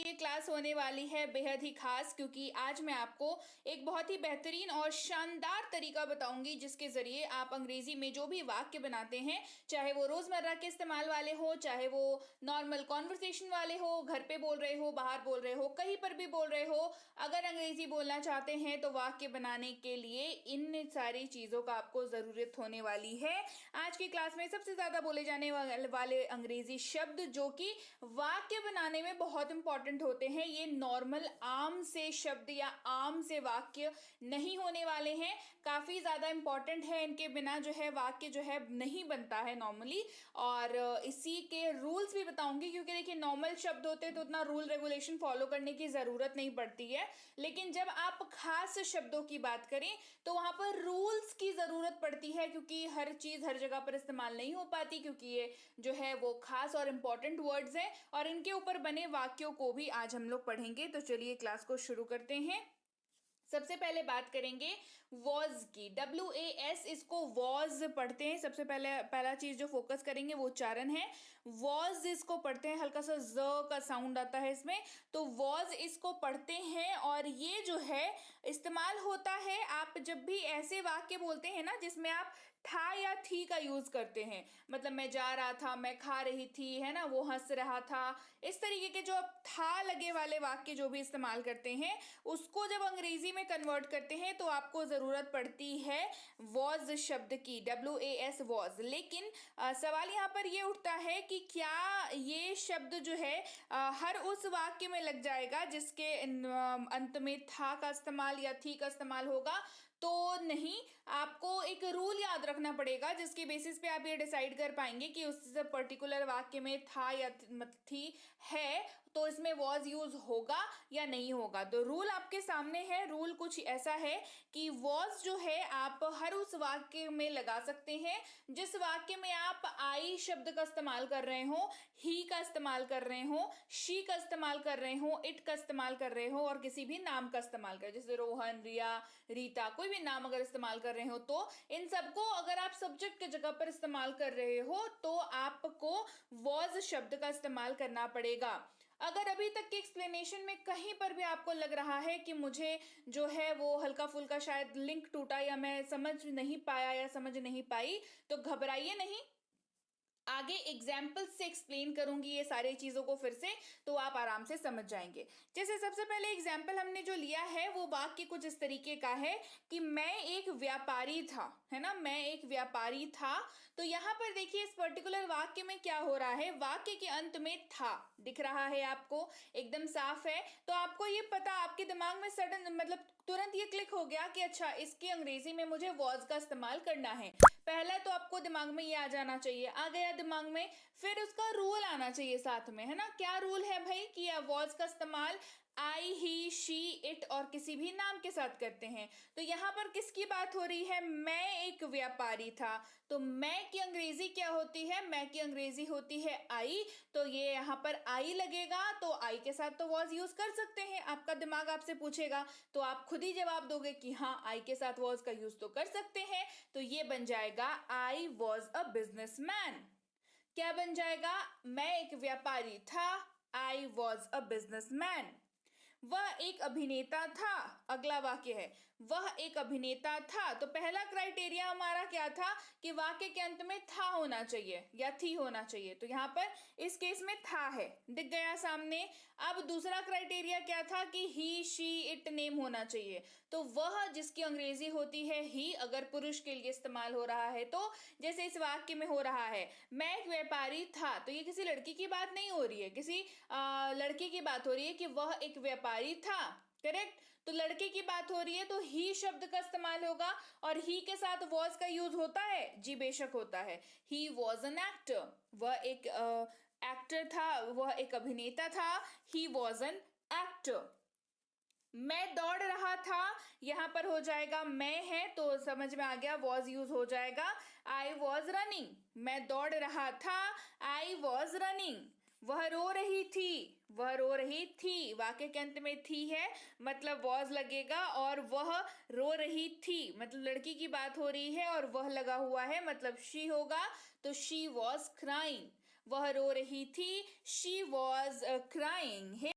ये क्लास होने वाली है बेहद ही खास, क्योंकि आज मैं आपको एक बहुत ही बेहतरीन और शानदार तरीका बताऊंगी जिसके ज़रिए आप अंग्रेज़ी में जो भी वाक्य बनाते हैं, चाहे वो रोज़मर्रा के इस्तेमाल वाले हो, चाहे वो नॉर्मल कॉन्वर्सेशन वाले हो, घर पे बोल रहे हो, बाहर बोल रहे हो, कहीं पर भी बोल रहे हो, अगर अंग्रेज़ी बोलना चाहते हैं तो वाक्य बनाने के लिए इन सारी चीज़ों का आपको ज़रूरत होने वाली है। आज की क्लास में सबसे ज़्यादा बोले जाने वाले अंग्रेज़ी शब्द जो कि वाक्य बनाने में बहुत इंपॉर्टेंट होते हैं, ये नॉर्मल आम से शब्द या आम से वाक्य नहीं होने वाले हैं। काफ़ी ज़्यादा इंपॉर्टेंट है, इनके बिना जो है वाक्य जो है नहीं बनता है नॉर्मली। और इसी के रूल्स भी बताऊंगी, क्योंकि देखिए नॉर्मल शब्द होते हैं तो उतना रूल रेगुलेशन फॉलो करने की ज़रूरत नहीं पड़ती है, लेकिन जब आप खास शब्दों की बात करें तो वहाँ पर रूल्स की ज़रूरत पड़ती है, क्योंकि हर चीज़ हर जगह पर इस्तेमाल नहीं हो पाती, क्योंकि ये जो है वो खास और इम्पॉर्टेंट वर्ड्स हैं और इनके ऊपर बने वाक्यों को भी आज हम लोग पढ़ेंगे। तो चलिए क्लास को शुरू करते हैं। सबसे पहले बात करेंगे वॉज की। WAS, इसको वॉज पढ़ते हैं। सबसे पहला चीज जो फोकस करेंगे वो उच्चारण है। वॉज इसको पढ़ते हैं, हल्का सा ज का साउंड आता है इसमें, तो वॉज इसको पढ़ते हैं। और ये जो है इस्तेमाल होता है आप जब भी ऐसे वाक्य बोलते हैं ना जिसमें आप था या थी का यूज करते हैं। मतलब मैं जा रहा था, मैं खा रही थी, है ना, वो हंस रहा था, इस तरीके के जो आप था लगे वाले वाक्य जो भी इस्तेमाल करते हैं, उसको जब अंग्रेजी में कन्वर्ट करते हैं तो आपको जरूरत पड़ती है वॉज शब्द की। WAS was. लेकिन सवाल यहाँ पर ये उठता है कि क्या ये शब्द जो है हर उस वाक्य में लग जाएगा जिसके अंत में था का इस्तेमाल या थी का इस्तेमाल होगा? तो नहीं, आपको एक रूल याद रखना पड़ेगा जिसके बेसिस पे आप ये डिसाइड कर पाएंगे कि उस पर्टिकुलर वाक्य में था या थी है तो इसमें वॉज यूज होगा या नहीं होगा। तो रूल आपके सामने है। रूल कुछ ऐसा है कि वॉज जो है आप हर उस वाक्य में लगा सकते हैं जिस वाक्य में आप आई शब्द का इस्तेमाल कर रहे हो, ही का इस्तेमाल कर रहे हो, शी का इस्तेमाल कर रहे हो, इट का इस्तेमाल कर रहे हो और किसी भी नाम का इस्तेमाल कर, जैसे रोहन, रिया, रीता, कोई भी नाम अगर इस्तेमाल कर रहे हो तो इन सबको अगर आप सब्जेक्ट की जगह पर इस्तेमाल कर रहे हो तो आपको वॉज शब्द का इस्तेमाल करना पड़ेगा। अगर अभी तक के एक्सप्लेनेशन में कहीं पर भी आपको लग रहा है कि मुझे जो है वो हल्का फुल्का शायद लिंक टूटा या मैं समझ नहीं पाया या समझ नहीं पाई, तो घबराइए नहीं, आगे एग्जाम्पल से एक्सप्लेन करूंगी ये सारी चीजों को फिर से, तो आप आराम से समझ जाएंगे। जैसे सबसे पहले एग्जाम्पल हमने जो लिया है वो वाक्य कुछ इस तरीके का है कि मैं एक व्यापारी था, है ना, मैं एक व्यापारी था। तो यहाँ पर देखिए इस पर्टिकुलर वाक्य में क्या हो रहा है, वाक्य के अंत में था दिख रहा है आपको, एकदम साफ है। तो आपको ये पता, आपके दिमाग में सडन मतलब तुरंत ये क्लिक हो गया कि अच्छा इसके अंग्रेजी में मुझे वॉज का इस्तेमाल करना है। पहला तो आपको दिमाग में ये आ जाना चाहिए, आ गया दिमाग में, फिर उसका रूल आना चाहिए साथ में, है ना। क्या रूल है भाई कि वॉज का इस्तेमाल आई, ही, शी, इट और किसी भी नाम के साथ करते हैं। तो यहाँ पर किसकी बात हो रही है, मैं एक व्यापारी था, तो मैं की अंग्रेजी क्या होती है, मैं की अंग्रेजी होती है आई, तो ये यहाँ पर आई लगेगा, तो आई के साथ तो वॉज यूज कर सकते हैं। आपका दिमाग आपसे पूछेगा तो आप खुद ही जवाब दोगे कि हाँ आई के साथ वॉज का यूज तो कर सकते हैं। तो ये बन जाएगा आई वॉज अ बिजनेसमैन। क्या बन जाएगा, मैं एक व्यापारी था, आई वॉज अ बिजनेसमैन। वह एक अभिनेता था, अगला वाक्य है वह एक अभिनेता था। तो पहला क्राइटेरिया हमारा क्या था कि वाक्य के अंत में था होना चाहिए या थी होना चाहिए, तो यहाँ पर इस केस में था है, दिख गया सामने। अब दूसरा क्राइटेरिया क्या था कि ही, शी, इट नेम होना चाहिए, तो वह जिसकी अंग्रेजी होती है ही, अगर पुरुष के लिए इस्तेमाल हो रहा है तो जैसे इस वाक्य में हो रहा है मैं एक व्यापारी था, तो ये किसी लड़की की बात नहीं हो रही है, किसी लड़के की बात हो रही है कि वह एक व्यापारी था, करेक्ट। तो लड़के की बात हो रही है तो ही शब्द का इस्तेमाल होगा। और ही के साथ वॉज का यूज होता है, जी बेशक होता है। ही वॉज एन एक्टर, वह एक एक्टर था, वह एक अभिनेता था, ही वॉज एन एक्टर। मैं दौड़ रहा था, यहां पर हो जाएगा मैं है तो समझ में आ गया, वॉज यूज हो जाएगा। आई वॉज रनिंग, मैं दौड़ रहा था, आई वॉज रनिंग। वह रो रही थी, वह रो रही थी, वाक्य के अंत में थी है मतलब वॉज लगेगा, और वह रो रही थी मतलब लड़की की बात हो रही है और वह लगा हुआ है मतलब शी होगा, तो शी वॉज क्राइंग। वह रो रही थी, शी वॉज क्राइंग।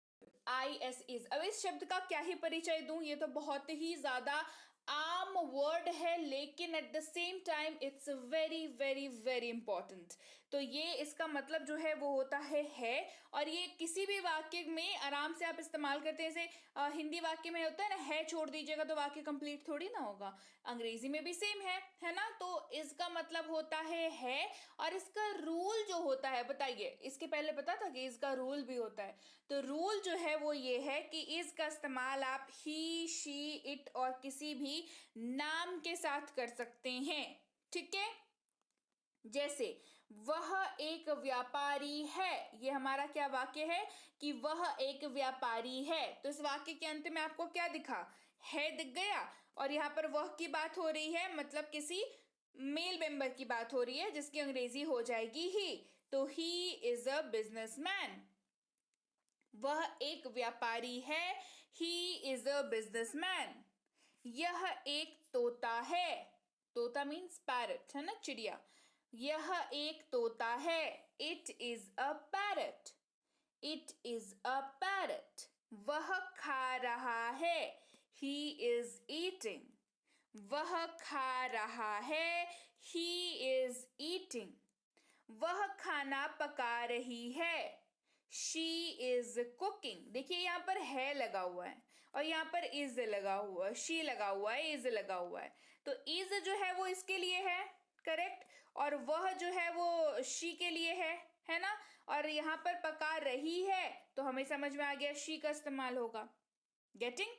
is। अब इस शब्द का क्या ही परिचय दूं, ये तो बहुत ही ज्यादा आम वर्ड है, लेकिन at the same time it's very very very important. तो ये इसका मतलब जो है वो होता है, और ये किसी भी वाक्य में आराम से आप इस्तेमाल करते हैं। जैसे हिंदी वाक्य में होता है ना, है छोड़ दीजिएगा तो वाक्य कंप्लीट थोड़ी ना होगा, अंग्रेजी में भी सेम है ना। तो इसका मतलब होता है, और इसका रूल जो होता है, बताइए, इसके पहले पता था कि इसका रूल भी होता है। तो रूल जो है वो ये है कि इस का इस्तेमाल आप ही, शी, इट और किसी भी नाम के साथ कर सकते हैं, ठीक है। जैसे वह एक व्यापारी है, ये हमारा क्या वाक्य है कि वह एक व्यापारी है। तो इस वाक्य के अंत में आपको क्या दिखा, है दिख गया, और यहाँ पर वह की बात हो रही है, मतलब किसी मेल मेंबर की बात हो रही है, जिसकी अंग्रेजी हो जाएगी ही। तो ही इज अ बिजनेसमैन, वह एक व्यापारी है, ही इज अ बिजनेसमैन। यह एक तोता है, तोता मीन्स पैरट, है ना, चिड़िया। यह एक तोता है, it is a parrot, it is a parrot. वह खा रहा है, ही इज ईटिंग, वह खा रहा है, ही इज ईटिंग। वह खाना पका रही है, शी इज कुकिंग। देखिए यहाँ पर है लगा हुआ है, और यहाँ पर इज लगा हुआ है, शी लगा हुआ है, इज लगा हुआ है। तो इज जो है वो इसके लिए है, करेक्ट, और वह जो है वो शी के लिए है ना। और यहाँ पर पका रही है, तो हमें समझ में आ गया शी का इस्तेमाल होगा। गेटिंग,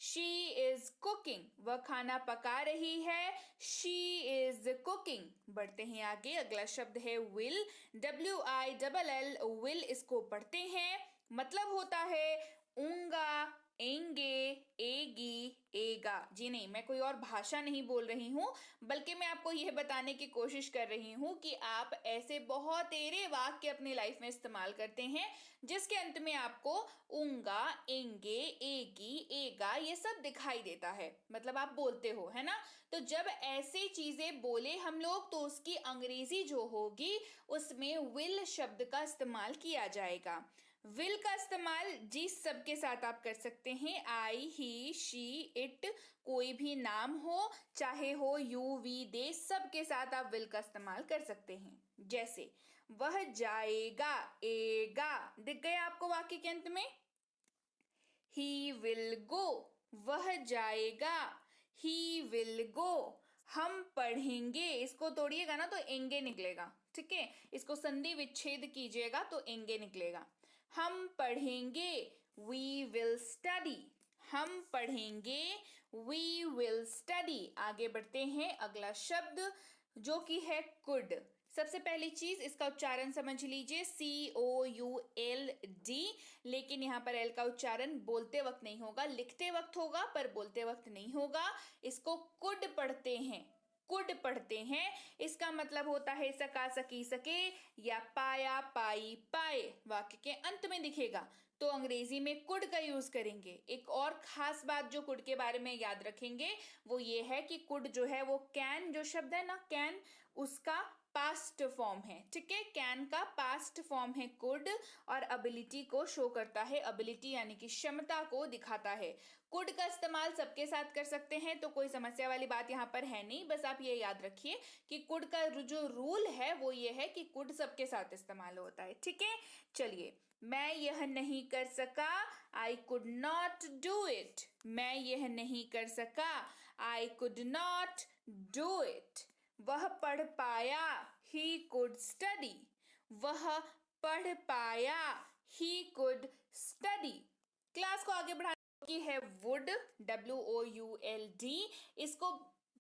शी इज कुकिंग, वह खाना पका रही है, शी इज कुकिंग। बढ़ते हैं आगे, अगला शब्द है विल, WILL, विल, इसको पढ़ते हैं। मतलब होता है ऊंगा, एंगे, एगी, एगा। जी नहीं, मैं कोई और भाषा नहीं बोल रही हूँ, बल्कि मैं आपको यह बताने की कोशिश कर रही हूँ कि आप ऐसे बहुत तेरे वाक्य अपनी लाइफ में इस्तेमाल करते हैं जिसके अंत में आपको ऊंगा, एंगे, एगी, एगा ये सब दिखाई देता है, मतलब आप बोलते हो, है ना। तो जब ऐसे चीजें बोले हम लोग, तो उसकी अंग्रेजी जो होगी उसमें विल शब्द का इस्तेमाल किया जाएगा। विल का इस्तेमाल जिस सब के साथ आप कर सकते हैं, आई, ही, शी, इट, कोई भी नाम हो, चाहे हो यू, वी, दे, सब के साथ आप विल का इस्तेमाल कर सकते हैं। जैसे वह जाएगा, एगा, दिख गया आपको वाक्य के अंत में। ही विल गो, वह जाएगा, ही विल गो। हम पढ़ेंगे, इसको तोड़िएगा ना तो एंगे निकलेगा, ठीक है, इसको संधि विच्छेद कीजिएगा तो एंगे निकलेगा। हम पढ़ेंगे, वी विल स्टडी, हम पढ़ेंगे, वी विल स्टडी। आगे बढ़ते हैं, अगला शब्द जो कि है कुड। सबसे पहली चीज, इसका उच्चारण समझ लीजिए, COULD, लेकिन यहाँ पर एल का उच्चारण बोलते वक्त नहीं होगा, लिखते वक्त होगा, पर बोलते वक्त नहीं होगा। इसको कुड पढ़ते हैं, कुड पढ़ते हैं। इसका मतलब होता है सका, सकी, सके, या पाया, पाई, पाए। वाक्य के अंत में दिखेगा तो अंग्रेजी में कुड का यूज करेंगे। एक और खास बात जो कुड के बारे में याद रखेंगे वो ये है कि कुड जो है वो कैन जो शब्द है ना, कैन, उसका पास्ट फॉर्म है, ठीक है। कैन का पास्ट फॉर्म है कुड, और एबिलिटी को शो करता है, एबिलिटी यानी कि क्षमता को दिखाता है। कुड का इस्तेमाल सबके साथ कर सकते हैं, तो कोई समस्या वाली बात यहाँ पर है नहीं। बस आप ये याद रखिए कि कुड का जो रूल है वो ये है कि कुड सबके साथ इस्तेमाल होता है, ठीक है। चलिए, मैं यह नहीं कर सका, I could not do it, मैं यह नहीं कर सका, I could not do it. वह पढ़ पाया, ही कुड स्टडी, वह पढ़ पाया, ही कुड स्टडी। क्लास को आगे बढ़ाने की है वुड, WOULD, इसको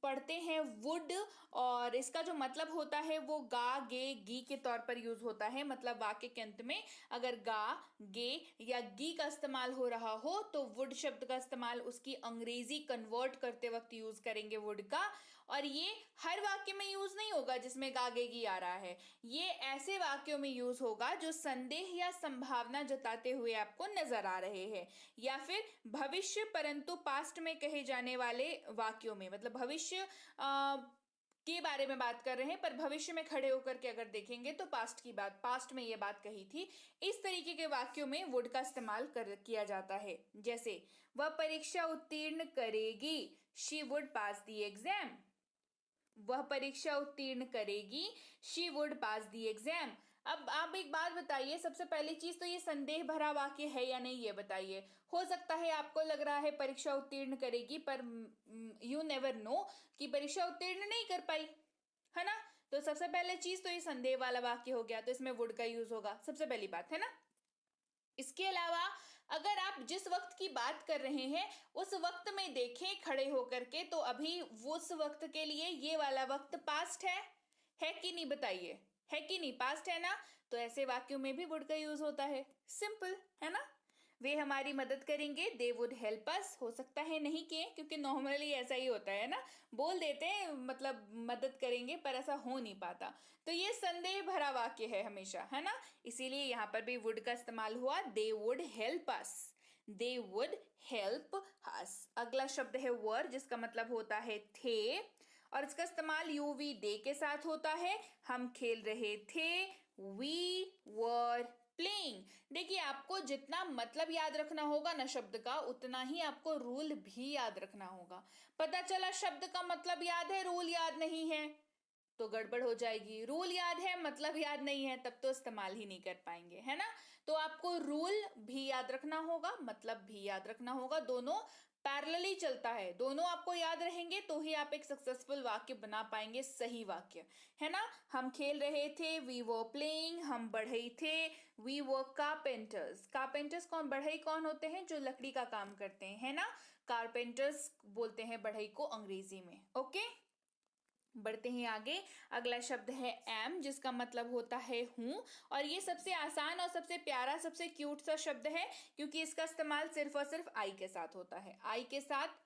पढ़ते हैं वुड, और इसका जो मतलब होता है वो गा, गे, गी के तौर पर यूज होता है। मतलब वाक्य के अंत में अगर गा, गे या गी का इस्तेमाल हो रहा हो तो वुड शब्द का इस्तेमाल उसकी अंग्रेजी कन्वर्ट करते वक्त यूज करेंगे वुड का। और ये हर वाक्य में यूज नहीं होगा जिसमें गा, गे, गी आ रहा है, ये ऐसे वाक्यों में यूज होगा जो संदेह या संभावना जताते हुए आपको नजर आ रहे हैं, या फिर भविष्य परंतु पास्ट में कहे जाने वाले वाक्यों में, मतलब भविष्य के बारे में बात कर रहे हैं, पर भविष्य में खड़े होकर के अगर देखेंगे तो पास्ट की बात, पास्ट में ये बात कही थी। इस तरीके के वाक्यों में वुड का इस्तेमाल किया जाता है। जैसे वह परीक्षा उत्तीर्ण करेगी, she would pass the exam. वह परीक्षा उत्तीर्ण करेगी, she would pass the exam. अब आप एक बात बताइए, सबसे पहली चीज तो ये संदेह भरा वाक्य है या नहीं, ये बताइए। हो सकता है आपको लग रहा है परीक्षा उत्तीर्ण करेगी, पर यू नेवर नो कि परीक्षा उत्तीर्ण नहीं कर पाई, है ना। तो सबसे पहले चीज तो ये संदेह वाला वाक्य हो गया, तो इसमें वुड का यूज होगा, सबसे पहली बात, है ना। इसके अलावा अगर आप जिस वक्त की बात कर रहे हैं उस वक्त में देखें खड़े होकर के, तो अभी उस वक्त के लिए ये वाला वक्त पास्ट है कि नहीं, बताइए, है कि नहीं, पास्ट है ना। तो ऐसे वाक्यों में भी वुड का यूज होता है, सिंपल, है ना। वे हमारी मदद करेंगे, दे वुड हेल्प अस। हो सकता है नहीं किए, क्योंकि नॉर्मली ऐसा ही होता है ना, बोल देते हैं मतलब मदद करेंगे, पर ऐसा हो नहीं पाता। तो ये संदेह भरा वाक्य है हमेशा, है ना, इसीलिए यहाँ पर भी वुड का इस्तेमाल हुआ, they would help us, they would help us. अगला शब्द है वर, जिसका मतलब होता है थे, और इसका इस्तेमाल यू वी डे के साथ होता है। हम खेल रहे थे, वी वर प्लेइंग। देखिए, आपको जितना मतलब याद रखना होगा ना शब्द का, उतना ही आपको रूल भी याद रखना होगा। पता चला शब्द का मतलब याद है, रूल याद नहीं है, तो गड़बड़ हो जाएगी। रूल याद है, मतलब याद नहीं है, तब तो इस्तेमाल ही नहीं कर पाएंगे, है ना। तो आपको रूल भी याद रखना होगा, मतलब भी याद रखना होगा, दोनों पैरेलली चलता है। दोनों आपको याद रहेंगे तो ही आप एक सक्सेसफुल वाक्य बना पाएंगे, सही वाक्य, है ना। हम खेल रहे थे, वी वर प्लेइंग। हम बढ़ई थे, वी वर कारपेंटर्स। कारपेंटर्स कौन, बढ़ई कौन होते हैं, जो लकड़ी का काम करते हैं, है ना। कारपेंटर्स बोलते हैं बढ़ई को अंग्रेजी में। ओके, बढ़ते हैं आगे। अगला शब्द है एम, जिसका मतलब होता है हूं, और ये सबसे आसान और सबसे प्यारा, सबसे क्यूट सा शब्द है, क्योंकि इसका इस्तेमाल सिर्फ और सिर्फ आई के साथ होता है। आई के साथ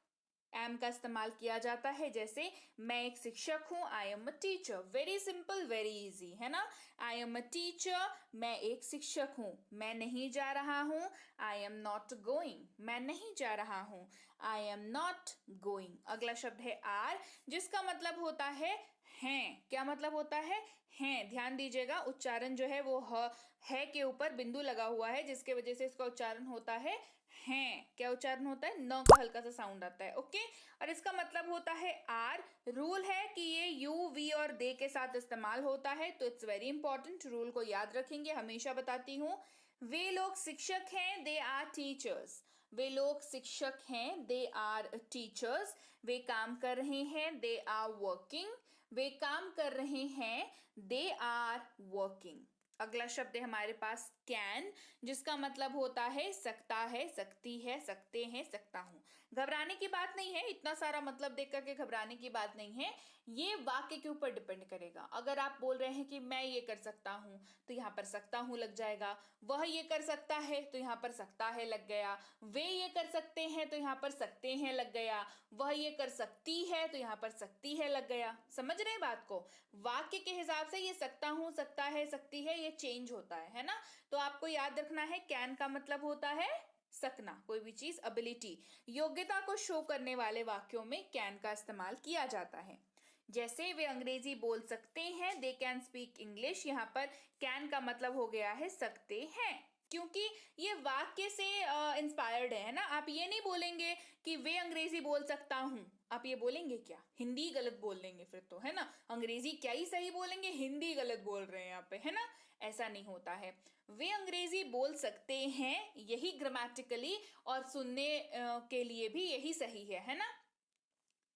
एम का इस्तेमाल किया जाता है। जैसे मैं एक शिक्षक हूं, I am a teacher. Very simple, very easy, है ना। आई एम अ टीचर, मैं एक शिक्षक हूं। मैं नहीं जा रहा हूं, आई एम नॉट गोइंग। मैं नहीं जा रहा हूं, आई एम नॉट गोइंग। अगला शब्द है आर, जिसका मतलब होता है हैं। क्या मतलब होता है, हैं। ध्यान दीजिएगा, उच्चारण जो है वो है के ऊपर बिंदु लगा हुआ है, जिसके वजह से इसका उच्चारण होता है हैं। क्या उच्चारण होता है, न का हल्का सा साउंड आता है। ओके, और इसका मतलब होता है आर। रूल है कि ये यू वी और दे के साथ इस्तेमाल होता है, तो इट्स वेरी इंपॉर्टेंट, रूल को याद रखेंगे, हमेशा बताती हूँ। वे लोग शिक्षक हैं, दे आर टीचर्स। वे लोग शिक्षक हैं, दे आर टीचर्स। वे काम कर रहे हैं, दे आर वर्किंग। वे काम कर रहे हैं, दे आर वर्किंग। अगला शब्द है हमारे पास कैन, जिसका मतलब होता है सकता है, सकती है, सकते हैं, सकता हूं। घबराने की बात नहीं है, इतना सारा मतलब देख करके घबराने की बात नहीं है। ये वाक्य के ऊपर डिपेंड करेगा। अगर आप बोल रहे हैं कि मैं ये कर सकता हूं, तो यहाँ पर सकता हूं लग जाएगा। वह ये कर सकता है, तो यहाँ पर सकता है लग गया। वे ये कर सकते हैं, तो यहाँ पर सकते हैं लग गया। वह ये कर सकती है, तो यहाँ पर सकती है लग गया। समझ रहे हैं बात को। वाक्य के हिसाब से ये सकता हूं, सकता है, सकती है, ये चेंज होता है ना। तो आपको याद रखना है, कैन का मतलब होता है सकना, कोई भी चीज, एबिलिटी, योग्यता को शो करने वाले वाक्यों में कैन का इस्तेमाल किया जाता है। जैसे वे अंग्रेजी बोल सकते हैं, दे कैन स्पीक इंग्लिश। यहाँ पर कैन का मतलब हो गया है सकते हैं, क्योंकि ये वाक्य से इंस्पायर्ड है ना। आप ये नहीं बोलेंगे कि वे अंग्रेजी बोल सकता हूं, आप ये बोलेंगे क्या, हिंदी गलत बोल लेंगे फिर तो, है ना। अंग्रेजी क्या ही सही बोलेंगे, हिंदी गलत बोल रहे हैं यहाँ पे, है ना। ऐसा नहीं होता है। वे अंग्रेजी बोल सकते हैं, यही ग्रामेटिकली और सुनने के लिए भी यही सही है ना।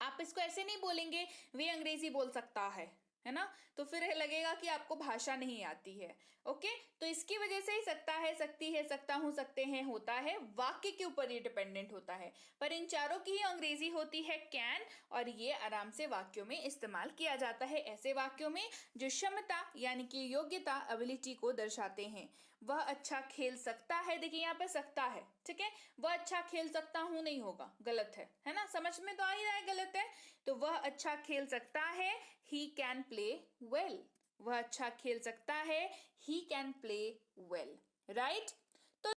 आप इसको ऐसे नहीं बोलेंगे वे अंग्रेजी बोल सकता है ना, तो फिर लगेगा कि आपको भाषा नहीं आती है। ओके, तो इसकी वजह से ही सकता है, सकती है, सकता हूं, सकते हैं होता है, वाक्य के ऊपर ये डिपेंडेंट होता है। पर इन चारों की ही अंग्रेजी होती है कैन, और ये आराम से वाक्यों में इस्तेमाल किया जाता है, ऐसे वाक्यों में जो क्षमता यानी कि योग्यता, एबिलिटी को दर्शाते हैं। वह अच्छा खेल सकता है, देखिए यहाँ पे सकता है, ठीक है। वह अच्छा खेल सकता हूं नहीं होगा, गलत है ना, समझ में तो आ ही रहा है गलत है। तो वह अच्छा खेल सकता है, ही कैन प्ले वेल। वह अच्छा खेल सकता है, he can play well, right.